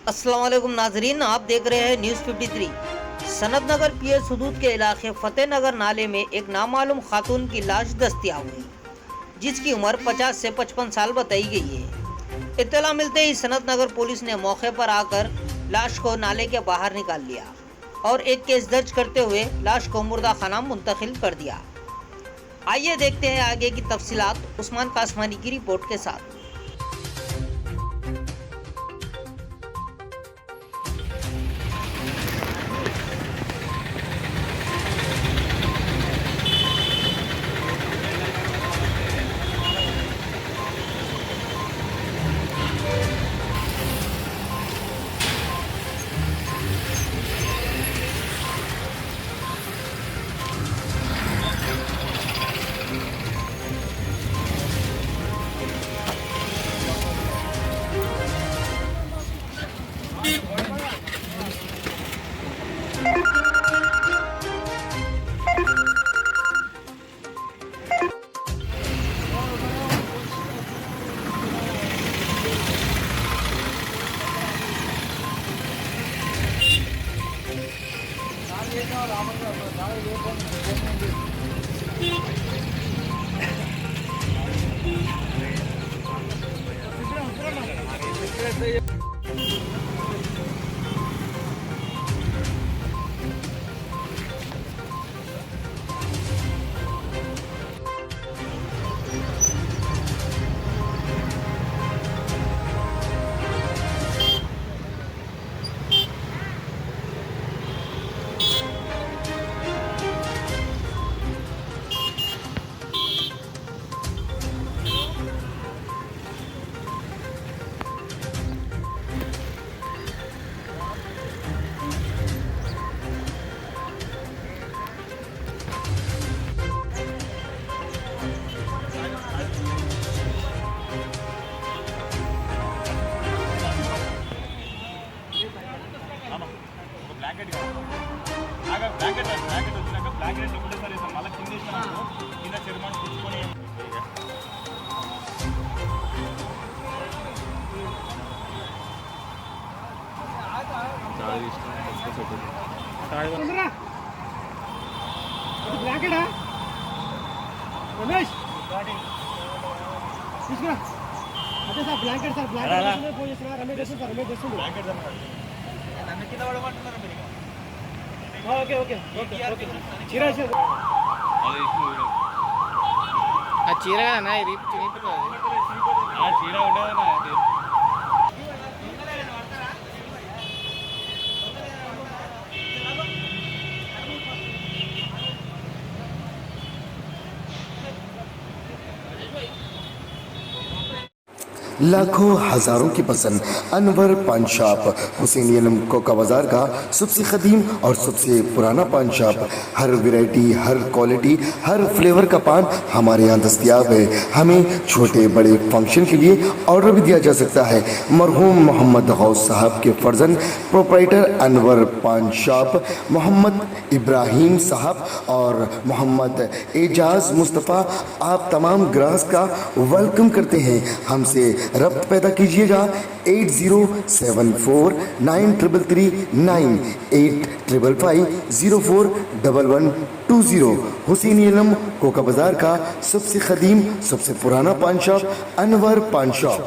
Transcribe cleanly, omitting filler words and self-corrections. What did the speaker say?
अस्सलाम वालेकुम नाजरीन, आप देख रहे हैं न्यूज़ 53। सनत नगर पीएस हदूद के इलाके फतेह नगर नाले में एक नामालूम खातून की लाश दस्तयाब हुई, जिसकी उम्र 50 से 55 साल बताई गई है। इत्तला मिलते ही सनत नगर पुलिस ने मौके पर आकर लाश को नाले के बाहर निकाल लिया और एक केस दर्ज करते हुए लाश को मुर्दा खाना मुंतकिल कर दिया। आइए देखते हैं आगे की तफसीलात उस्मान कासमानी की रिपोर्ट के साथ। చీర కదా చీర ఉండదు लाखों हजारों की पसंद अनवर पान शॉप हुसैनी कोका बाजार का सबसे कदीम और सबसे पुराना पान शॉप। हर वैरायटी, हर क्वालिटी, हर फ्लेवर का पान हमारे यहाँ दस्तयाब है। हमें छोटे बड़े फंक्शन के लिए ऑर्डर भी दिया जा सकता है। मरहूम मोहम्मद गौस साहब के फर्जन प्रोप्राइटर अनवर पान शॉप मोहम्मद इब्राहिम साहब और मोहम्मद एजाज मुस्तफ़ा आप तमाम ग्राहक का वेलकम करते हैं। हमसे रब्त पैदा कीजिएगा 8074933339 8555041120। हुसैनी कोका बाजार का सबसे कदीम सबसे पुराना पान शॉप अनवर पान शॉप।